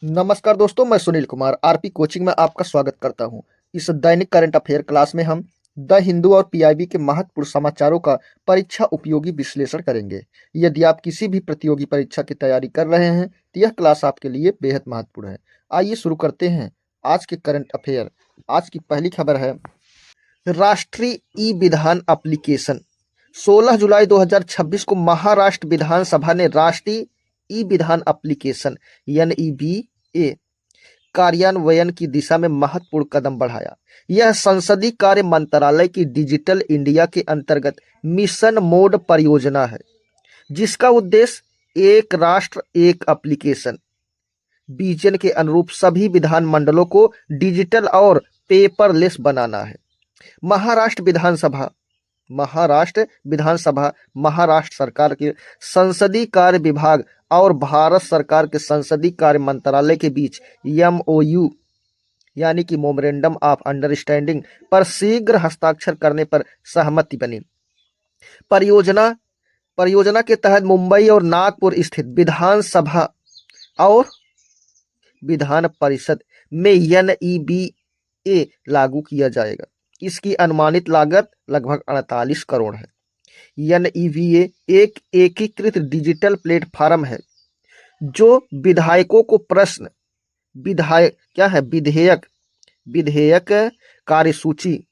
नमस्कार दोस्तों, मैं सुनील कुमार आरपी कोचिंग में आपका स्वागत करता हूं। इस दैनिक करंट अफेयर क्लास में हम द हिंदू और पीआईबी के महत्वपूर्ण समाचारों का परीक्षा उपयोगी विश्लेषण करेंगे। यदि आप किसी भी प्रतियोगी परीक्षा की तैयारी कर रहे हैं तो यह क्लास आपके लिए बेहद महत्वपूर्ण है। आइए शुरू करते हैं आज के करंट अफेयर। आज की पहली खबर है, राष्ट्रीय ई विधान एप्लीकेशन। 16 जुलाई 2026 को महाराष्ट्र विधानसभा ने राष्ट्रीय ई विधान एप्लीकेशन NEVA कार्यान्वयन की दिशा में महत्वपूर्ण कदम बढ़ाया। यह संसदीय कार्य मंत्रालय की डिजिटल इंडिया के अंतर्गत मिशन मोड परियोजना है, जिसका उद्देश्य एक राष्ट्र एक एप्लीकेशन विजन के अनुरूप सभी विधानमंडलों को डिजिटल और पेपरलेस बनाना है। महाराष्ट्र विधानसभा महाराष्ट्र सरकार के संसदीय कार्य विभाग और भारत सरकार के संसदीय कार्य मंत्रालय के बीच MOU यानी कि मेमोरेंडम ऑफ अंडरस्टैंडिंग पर शीघ्र हस्ताक्षर करने पर सहमति बनी। परियोजना के तहत मुंबई और नागपुर स्थित विधानसभा और विधान परिषद में NEVA लागू किया जाएगा। इसकी अनुमानित लागत लगभग 48 करोड़ है। NEVA एक एकीकृत डिजिटल प्लेटफॉर्म है जो विधायकों को विधेयक, कार्यसूची,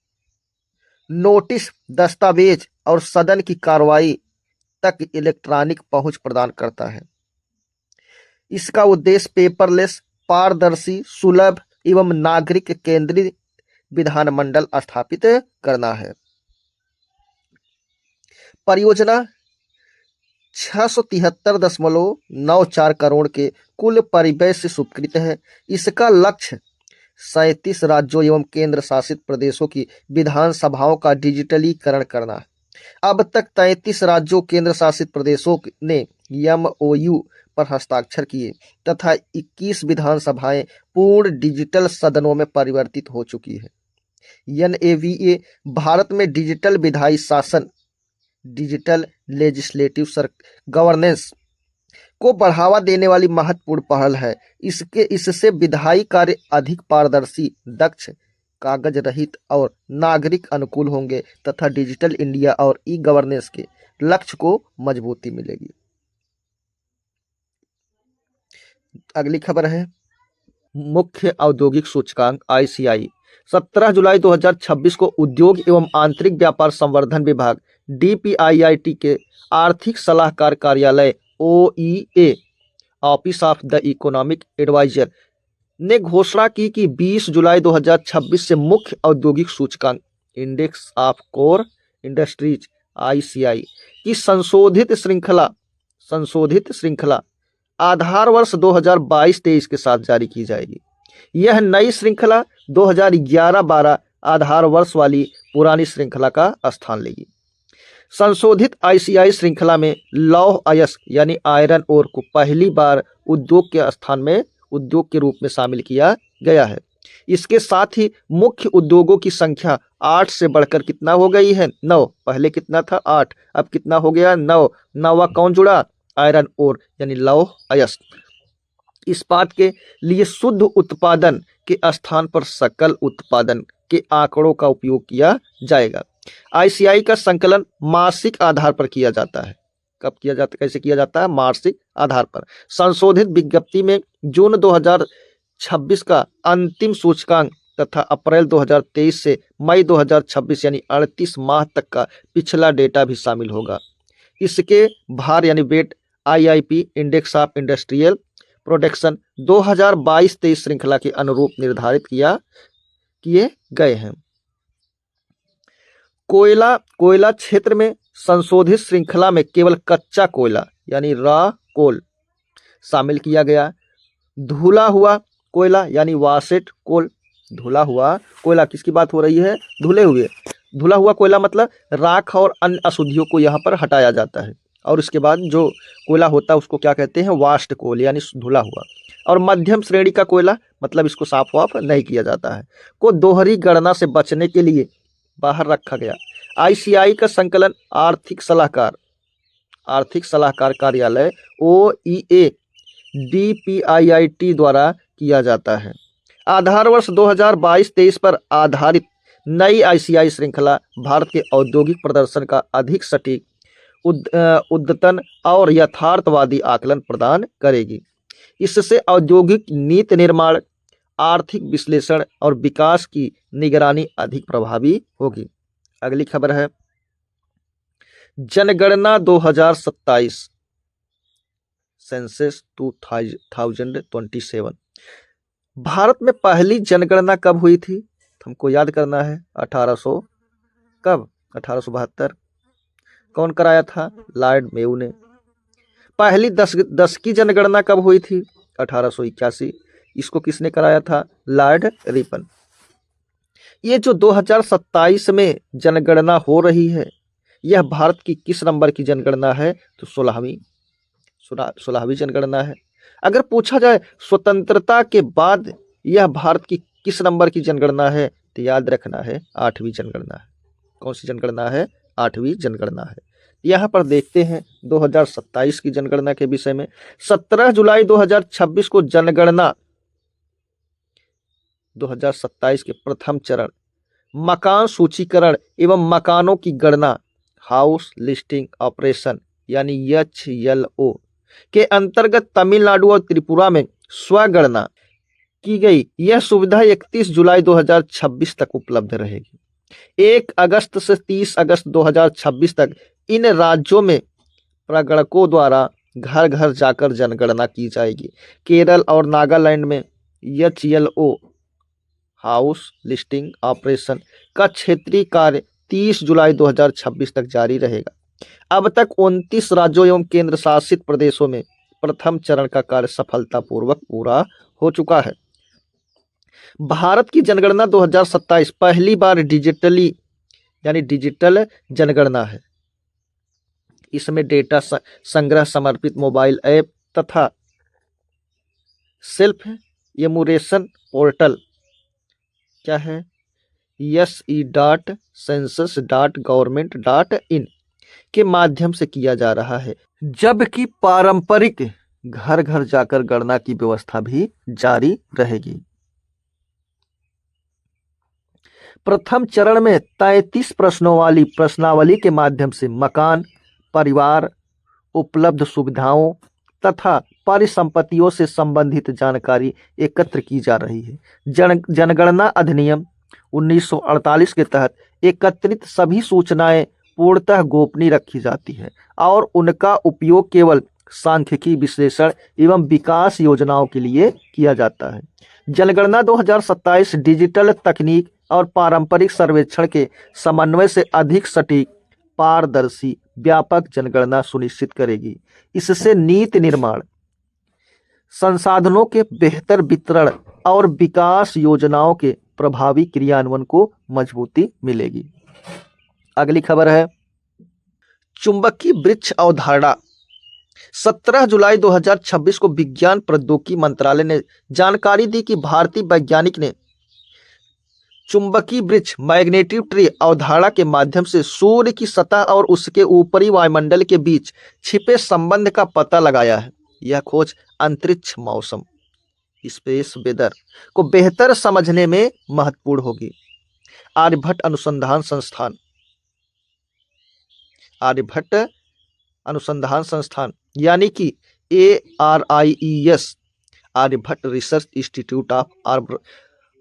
नोटिस, दस्तावेज और सदन की कार्रवाई तक इलेक्ट्रॉनिक पहुंच प्रदान करता है। इसका उद्देश्य पेपरलेस, पारदर्शी, सुलभ एवं नागरिक केंद्रित विधानमंडल स्थापित करना है। परियोजना 673.94 करोड़ के कुल परिव्यय से स्वीकृत है। इसका लक्ष्य 37 राज्यों एवं केंद्र शासित प्रदेशों की विधानसभाओं का डिजिटलीकरण करना है। अब तक 33 राज्यों केंद्र शासित प्रदेशों ने MOU पर हस्ताक्षर किए तथा 21 विधानसभाएं पूर्ण डिजिटल सदनों में परिवर्तित हो चुकी है। NEVA भारत में डिजिटल विधायी शासन, डिजिटल लेजिस्लेटिव गवर्नेंस को बढ़ावा देने वाली महत्वपूर्ण पहल है। इससे विधायी कार्य अधिक पारदर्शी, दक्ष, कागज रहित और नागरिक अनुकूल होंगे तथा डिजिटल इंडिया और ई गवर्नेंस के लक्ष्य को मजबूती मिलेगी। अगली खबर है, मुख्य औद्योगिक सूचकांक ICI 17 जुलाई 2026 को उद्योग एवं आंतरिक व्यापार संवर्धन विभाग DPIIT के आर्थिक सलाहकार कार्यालय OEA office of the economic adviser ने घोषणा की कि 20 जुलाई 2026 से मुख्य औद्योगिक सूचकांक index of core industries ICI की संशोधित श्रृंखला आधार वर्ष 2022-23 के साथ जारी की जाएगी। यह नई श्रृंखला 2011-12 आधार वर्ष वाली पुरानी श्रृंखला का स्थान लेगी। संशोधित ICI श्रृंखला में लौह अयस्क यानी आयरन ओर को पहली बार उद्योग के स्थान में उद्योग के रूप में शामिल किया गया है। इसके साथ ही मुख्य उद्योगों की संख्या 8 से बढ़कर कितना हो गई है? 9। पहले कितना था? 8। अब कितना हो गया? 9। नौवां कौन जुड़ा? आयरन ओर यानी लौह अयस्क। इस्पात के लिए शुद्ध उत्पादन के स्थान पर सकल उत्पादन के आंकड़ों का उपयोग किया जाएगा। ICI का संकलन मासिक आधार पर किया जाता है। कब किया जाता है? कैसे किया जाता है? मासिक आधार पर। संशोधित विज्ञप्ति में जून 2026 का अंतिम सूचकांक तथा अप्रैल 2023 से मई 2026 यानी 38 माह तक का पिछला डेटा भी शामिल होगा। इसके भार यानी weight IIP index of industrial production 2022-23 श्रृंखला के अनुरूप निर्धारित किए गए हैं। कोयला क्षेत्र में संशोधित श्रृंखला में केवल कच्चा कोयला यानी रॉ कोल शामिल किया गया। धुला हुआ कोयला यानी वासेट कोल, धुला हुआ कोयला किसकी बात हो रही है? धुला हुआ कोयला मतलब राख और अन्य अशुद्धियों को यहाँ पर हटाया जाता है। और इसके बाद जो कोयला होता है उसको क्या कहते हैं? वाष्ट कोल यानी धुला हुआ। और मध्यम श्रेणी का कोयला मतलब इसको साफ वाफ नहीं किया जाता है, को दोहरी गणना से बचने के लिए बाहर रखा गया। ICI का संकलन आर्थिक सलाहकार कार्यालय OEA DPIIT द्वारा किया जाता है। आधार वर्ष 2022-23 पर आधारित नई ICI श्रृंखला भारत के औद्योगिक प्रदर्शन का अधिक सटीक, उद्यतन और यथार्थवादी आकलन प्रदान करेगी। इससे औद्योगिक नीति निर्माण, आर्थिक विश्लेषण और विकास की निगरानी अधिक प्रभावी होगी। अगली खबर है जनगणना 2027 सेंसस 2027। भारत में पहली जनगणना कब हुई थी? हमको याद करना है 1872। कौन कराया था? लॉर्ड मेयो ने। पहली दस की जनगणना कब हुई थी? 1881। इसको किसने कराया था? Lord Ripon. ये जो 2027 में जनगणना हो रही है, यह भारत की किस नंबर की जनगणना है? तो 16वीं जनगणना है। अगर पूछा जाए स्वतंत्रता के बाद यह भारत की किस नंबर की जनगणना है, तो याद रखना है 8वीं जनगणना है। कौन सी जनगणना है? 8वीं जनगणना है। यहाँ पर देखते हैं 2027 की जनगणना के विषय में। 17 जुलाई 2026 को जनगणना 2027 के प्रथम चरण मकान सूचीकरण एवं मकानों की गणना, हाउस लिस्टिंग ऑपरेशन यानी HLO के अंतर्गत तमिलनाडु और त्रिपुरा में स्वगणना की गई। यह सुविधा 31 जुलाई 2026 तक उपलब्ध रहेगी। 1 अगस्त से 30 अगस्त 2026 तक इन राज्यों में प्रगणकों द्वारा घर घर जाकर जनगणना की जाएगी। केरल और नागालैंड में HLO हाउस लिस्टिंग ऑपरेशन का क्षेत्रीय कार्य 30 जुलाई 2026 तक जारी रहेगा। अब तक 29 राज्यों एवं केंद्र शासित प्रदेशों में प्रथम चरण का कार्य सफलतापूर्वक पूरा हो चुका है। भारत की जनगणना 2027 पहली बार डिजिटल जनगणना है। इसमें डेटा संग्रह, समर्पित मोबाइल ऐप तथा सेल्फ एनुमरेशन पोर्टल क्या है? se.census.government.in के माध्यम से किया जा रहा है, जबकि पारंपरिक घर घर जाकर गणना की व्यवस्था भी जारी रहेगी। प्रथम चरण में 33 प्रश्नों वाली प्रश्नावली के माध्यम से मकान, परिवार, उपलब्ध सुविधाओं तथा परिसंपत्तियों से संबंधित जानकारी एकत्र की जा रही है। जनगणना अधिनियम 1948 के तहत एकत्रित सभी सूचनाएं पूर्णतः गोपनीय रखी जाती है और उनका उपयोग केवल सांख्यिकी विश्लेषण एवं विकास योजनाओं के लिए किया जाता है। जनगणना 2027 डिजिटल तकनीक और पारंपरिक सर्वेक्षण के समन्वय से अधिक सटीक, पारदर्शी, व्यापक जनगणना सुनिश्चित करेगी। इससे नीति निर्माण, संसाधनों के बेहतर वितरण और विकास योजनाओं के प्रभावी क्रियान्वयन को मजबूती मिलेगी। अगली खबर है चुंबकीय वृक्ष अवधारणा। 17 जुलाई 2026 को विज्ञान प्रौद्योगिकी मंत्रालय ने जानकारी दी कि भारतीय वैज्ञानिक ने चुंबकीय वृक्ष मैग्नेटिक ट्री अवधारणा के माध्यम से सूर्य की सतह और उसके ऊपरी वायुमंडल के बीच छिपे संबंध का पता लगाया है। यह खोज अंतरिक्ष मौसम, स्पेस वेदर को बेहतर समझने में महत्वपूर्ण होगी। आर्यभट्ट अनुसंधान संस्थान यानी कि ARIES, Aryabhatta research institute of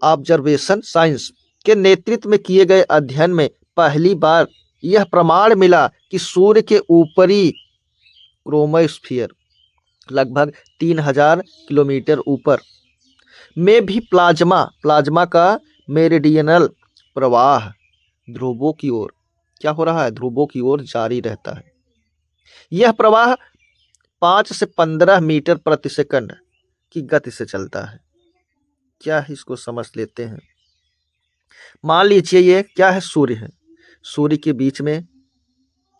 observation science के नेतृत्व में किए गए अध्ययन में पहली बार यह प्रमाण मिला कि सूर्य के ऊपरी क्रोमोस्फीयर लगभग 3000 किलोमीटर ऊपर में भी प्लाज्मा का मेरिडियनल प्रवाह ध्रुवों की ओर क्या हो रहा है? ध्रुवों की ओर जारी रहता है। यह प्रवाह 5 से 15 मीटर प्रति सेकंड की गति से चलता है। क्या है इसको समझ लेते हैं। मान लीजिए ये क्या है? सूर्य है। सूर्य के बीच में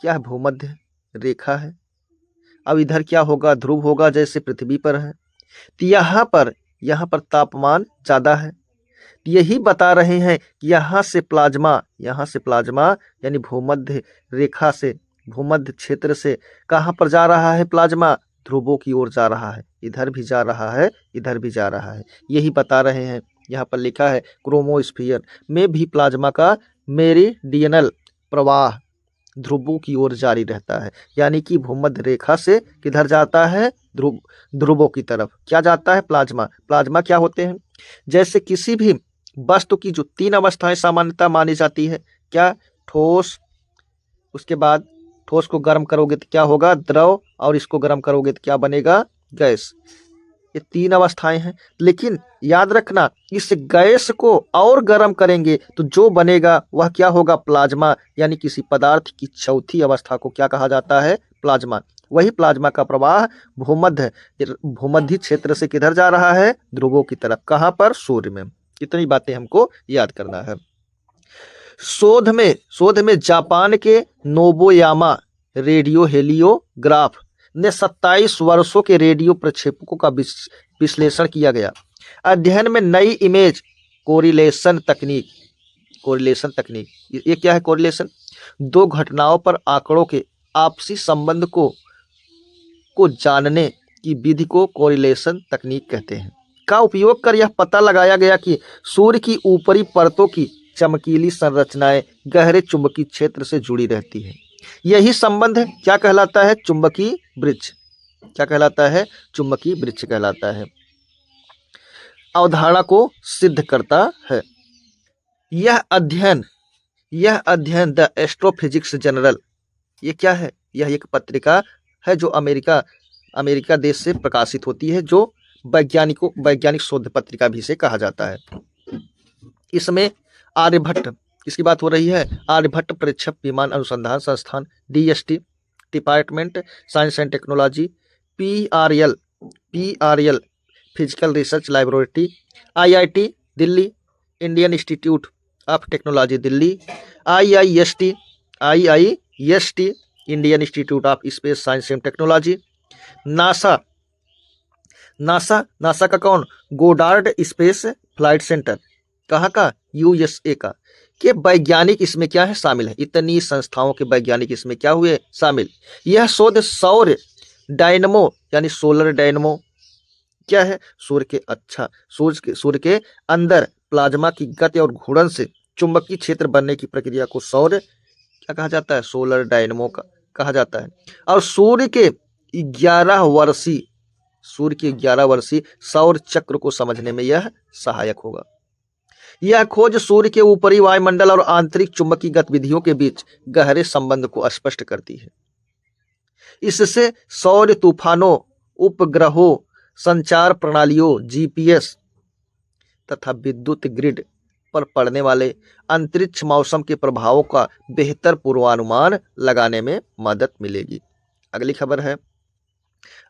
क्या है? भूमध्य रेखा है। अब इधर क्या होगा? ध्रुव होगा, जैसे पृथ्वी पर है। तो यहाँ पर तापमान ज़्यादा है। यही बता रहे हैं कि यहाँ से प्लाज्मा यानी भूमध्य रेखा से, भूमध्य क्षेत्र से कहाँ पर जा रहा है? प्लाज्मा ध्रुवों की ओर जा रहा है, इधर भी जा रहा है, इधर भी जा रहा है, यही बता रहे हैं। यहाँ पर लिखा है क्रोमोस्फीयर में भी प्लाज्मा का मेरिडियनल प्रवाह ध्रुवों की ओर जारी रहता है, यानी कि भूमध्य रेखा से किधर जाता है, ध्रुवों की तरफ। क्या जाता है, प्लाज्मा। प्लाज्मा क्या होते हैं, जैसे किसी भी वस्तु की जो 3 अवस्थाएं सामान्यतः मानी जाती है, क्या, ठोस, उसके बाद ठोस को गर्म करोगे तो क्या होगा, द्रव, और इसको गर्म करोगे तो क्या बनेगा, गैस। ये 3 अवस्थाएं हैं, लेकिन याद रखना इस गैस को और गर्म करेंगे तो जो बनेगा वह क्या होगा, प्लाज्मा, यानी किसी पदार्थ की चौथी अवस्था को क्या कहा जाता है, प्लाज्मा। वही प्लाज्मा का प्रवाह भूमध्य क्षेत्र से किधर जा रहा है, ध्रुवों की तरफ। कहाँ पर, सूर्य में। इतनी बातें हमको याद करना है। शोध में जापान के नोबोयामा रेडियो हेलियोग्राफ ने 27 वर्षों के रेडियो प्रक्षेपकों का विश्लेषण किया गया। अध्ययन में नई इमेज कोरिलेशन तकनीक, ये क्या है, कोरिलेशन, दो घटनाओं पर आंकड़ों के आपसी संबंध को जानने की विधि को कोरिलेशन तकनीक कहते हैं, का उपयोग कर यह पता लगाया गया कि सूर्य की ऊपरी परतों की चमकीली संरचनाएं गहरे चुंबकीय क्षेत्र से जुड़ी रहती है। यही संबंध क्या कहलाता है, चुंबकीय वृक्ष। क्या कहलाता है, चुंबकीय वृक्ष कहलाता है। अवधारणा को सिद्ध करता है। यह अध्ययन द एस्ट्रोफिजिक्स जर्नल, ये क्या है, यह एक पत्रिका है जो अमेरिका देश से प्रकाशित होती है, जो वैज्ञानिक शोध पत्रिका भी से कहा जाता है। इसमें आर्यभट्ट, किसकी बात हो रही है, आर्यभट्ट प्रक्षेप विमान अनुसंधान संस्थान, DST, department science and technology, PRL physical research laboratory, IIT Delhi, Indian institute of technology Delhi, IIST Indian institute of space science and technology, NASA का कौन, गोडार्ड स्पेस फ्लाइट सेंटर, कहाँ का, USA का, के वैज्ञानिक इसमें क्या है, शामिल है। इतनी संस्थाओं के वैज्ञानिक इसमें क्या हुए, शामिल। यह शोध सौर डायनमो यानी सोलर डायनमो क्या है, सूर्य के अंदर प्लाज्मा की गति और घूर्णन से चुंबकीय क्षेत्र बनने की प्रक्रिया को सौर क्या कहा जाता है, सोलर डायनमो कहा जाता है। और सूर्य के 11 वर्षीय सौर चक्र को समझने में यह सहायक होगा। यह खोज सूर्य के ऊपरी वायुमंडल और आंतरिक चुंबकीय गतिविधियों के बीच गहरे संबंध को स्पष्ट करती है। इससे सौर तूफानों, उपग्रहों, संचार प्रणालियों, GPS तथा विद्युत ग्रिड पर पड़ने वाले अंतरिक्ष मौसम के प्रभावों का बेहतर पूर्वानुमान लगाने में मदद मिलेगी। अगली खबर है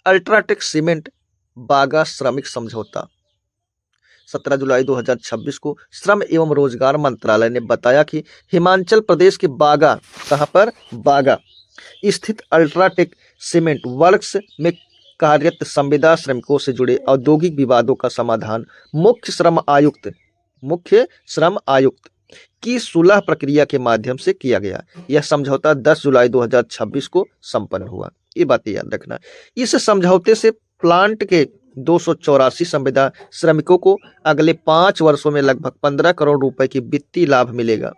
अल्ट्राटेक सीमेंट बागा श्रमिक समझौता। 17 जुलाई 2026 को श्रम एवं रोजगार मंत्रालय ने बताया कि हिमाचल प्रदेश के बागा, कहां पर, बागा स्थित अल्ट्राटेक सीमेंट वर्क्स में कार्यरत संविदा श्रमिकों से जुड़े औद्योगिक विवादों का समाधान मुख्य श्रम आयुक्त की सुलह प्रक्रिया के माध्यम से किया गया। यह समझौता 10 जुलाई 2026 को संपन्न हुआ। ये बातें याद रखना। इस समझौते से प्लांट के 284 संविदा श्रमिकों को अगले 5 वर्षों में लगभग 15 करोड़ रुपए की वित्तीय लाभ मिलेगा।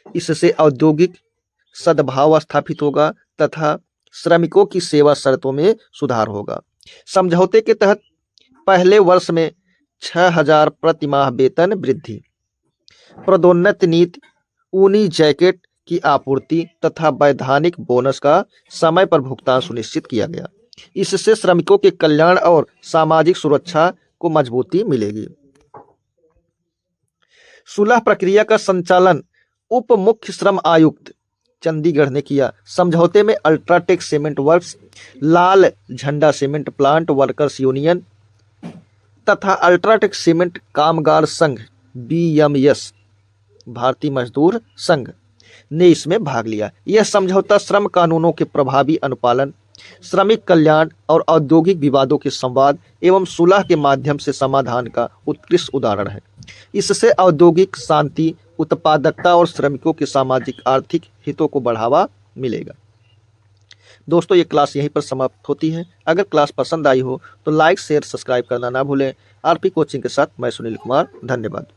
इससे औद्योगिक सद्भाव स्थापित होगा तथा श्रमिकों की सेवा शर्तों में सुधार होगा। समझौते के तहत पहले वर्ष में 6000 प्रति माह वेतन वृद्धि, पदोन्नति नीति, ऊनी जैकेट की आपूर्ति तथा वैधानिक बोनस का समय पर भुगतान सुनिश्चित किया गया। इससे श्रमिकों के कल्याण और सामाजिक सुरक्षा को मजबूती मिलेगी। सुलह प्रक्रिया का संचालन उप मुख्य श्रम आयुक्त चंडीगढ़ ने किया। समझौते में अल्ट्राटेक सीमेंट वर्क्स, लाल झंडा सीमेंट प्लांट वर्कर्स यूनियन तथा अल्ट्राटेक सीमेंट कामगार संघ BMS भारतीय मजदूर संघ ने इसमें भाग लिया। यह समझौता श्रम कानूनों के प्रभावी अनुपालन, श्रमिक कल्याण और औद्योगिक विवादों के संवाद एवं सुलह के माध्यम से समाधान का उत्कृष्ट उदाहरण है। इससे औद्योगिक शांति, उत्पादकता और श्रमिकों के सामाजिक आर्थिक हितों को बढ़ावा मिलेगा। दोस्तों ये क्लास यहीं पर समाप्त होती है। अगर क्लास पसंद आई हो तो लाइक शेयर सब्सक्राइब करना ना भूलें। आरपी कोचिंग के साथ मैं सुनील कुमार, धन्यवाद।